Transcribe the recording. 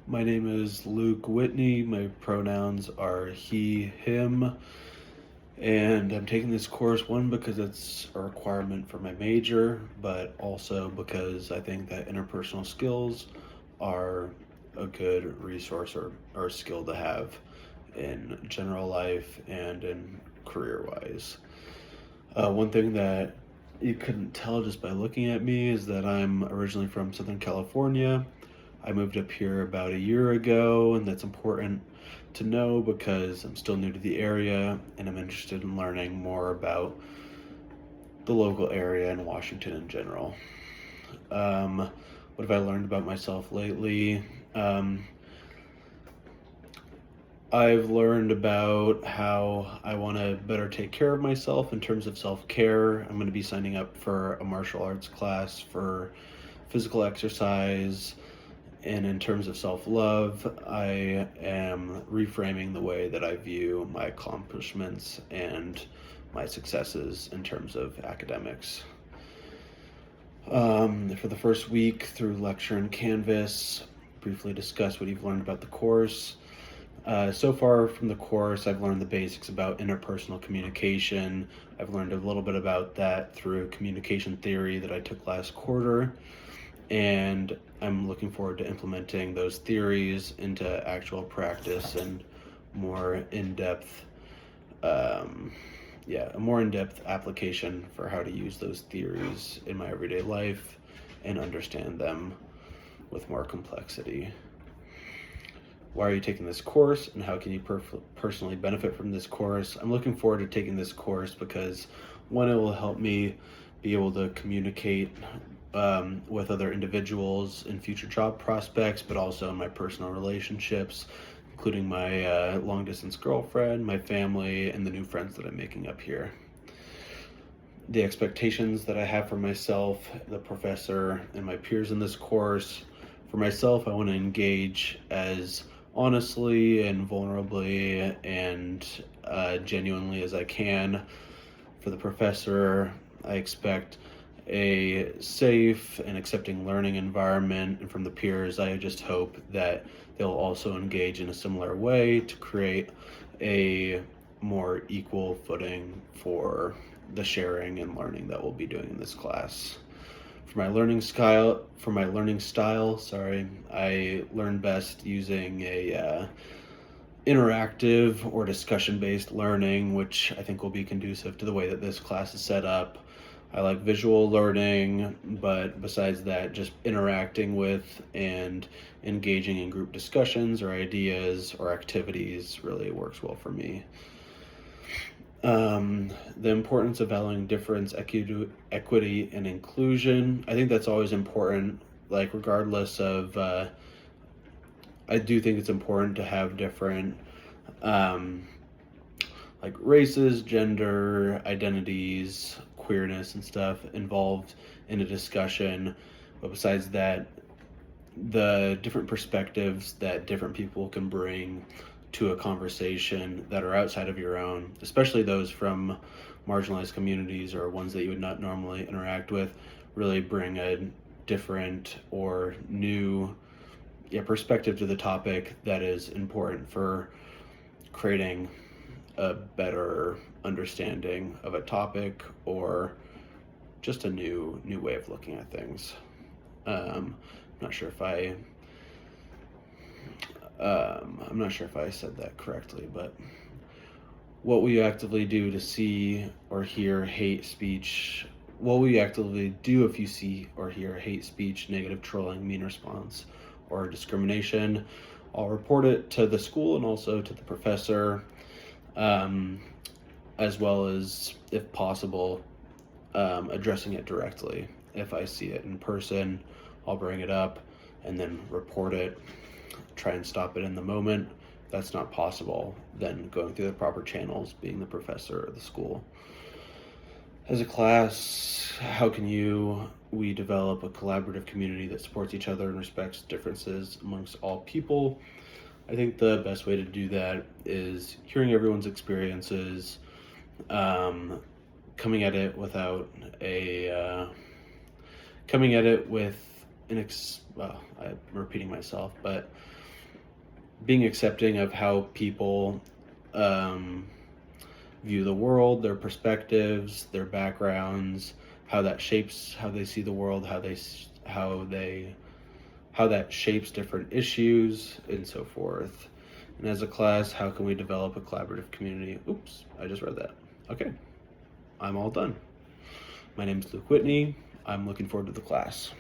My name is Luke Whitney. My pronouns are he, him, and I'm taking this course one because it's a requirement for my major, but also because I think that interpersonal skills are a good resource or skill to have in general life and in career wise. One thing that you couldn't tell just by looking at me is that I'm originally from Southern California. I moved up here about a year ago, and that's important to know because I'm still new to the area and I'm interested in learning more about the local area and Washington in general. What have I learned about myself lately? I've learned about how I want to better take care of myself in terms of self care. I'm going to be signing up for a martial arts class for physical exercise. And in terms of self love, I am reframing the way that I view my accomplishments and my successes in terms of academics. For the first week through lecture and Canvas, briefly discuss what you've learned about the course. So far from the course, I've learned the basics about interpersonal communication. I've learned a little bit about that through communication theory that I took last quarter, and I'm looking forward to implementing those theories into actual practice and more in-depth, a more in-depth application for how to use those theories in my everyday life and understand them with more complexity. Why are you taking this course, and how can you personally benefit from this course? I'm looking forward to taking this course because, one, it will help me be able to communicate with other individuals in future job prospects, but also in my personal relationships, including my long-distance girlfriend, my family, and the new friends that I'm making up here. The expectations that I have for myself, the professor, and my peers in this course. For myself, I want to engage as honestly and vulnerably and genuinely as I can. For the professor, I expect a safe and accepting learning environment, and from the peers, I just hope that they'll also engage in a similar way to create a more equal footing for the sharing and learning that we'll be doing in this class. For my learning style, I learn best using a interactive or discussion-based learning, which I think will be conducive to the way that this class is set up. I like visual learning, but besides that, just interacting with and engaging in group discussions or ideas or activities really works well for me. The importance of valuing difference, equity, and inclusion. I think that's always important, like regardless of, I do think it's important to have different, like races, gender, identities, queerness, and stuff involved in a discussion. But besides that, the different perspectives that different people can bring to a conversation that are outside of your own, especially those from marginalized communities or ones that you would not normally interact with, really bring a different or new perspective to the topic that is important for creating a better understanding of a topic or just a new way of looking at things. I'm not sure if I said that correctly, but what will you actively do to see or hear hate speech? What will you actively do if you see or hear hate speech, negative trolling, mean response, or discrimination? I'll report it to the school and also to the professor, as well as, if possible, addressing it directly. If I see it in person, I'll bring it up and then report it, try and stop it in the moment. If that's not possible, then going through the proper channels, being the professor or the school. As a class, how can we develop a collaborative community that supports each other and respects differences amongst all people? I think the best way to do that is hearing everyone's experiences, coming at it with I'm repeating myself, but being accepting of how people view the world, their perspectives, their backgrounds, how that shapes how they see the world, how that shapes different issues, and so forth. And as a class, how can we develop a collaborative community? Oops, I just read that. Okay, I'm all done. My name is Luke Whitney. I'm looking forward to the class.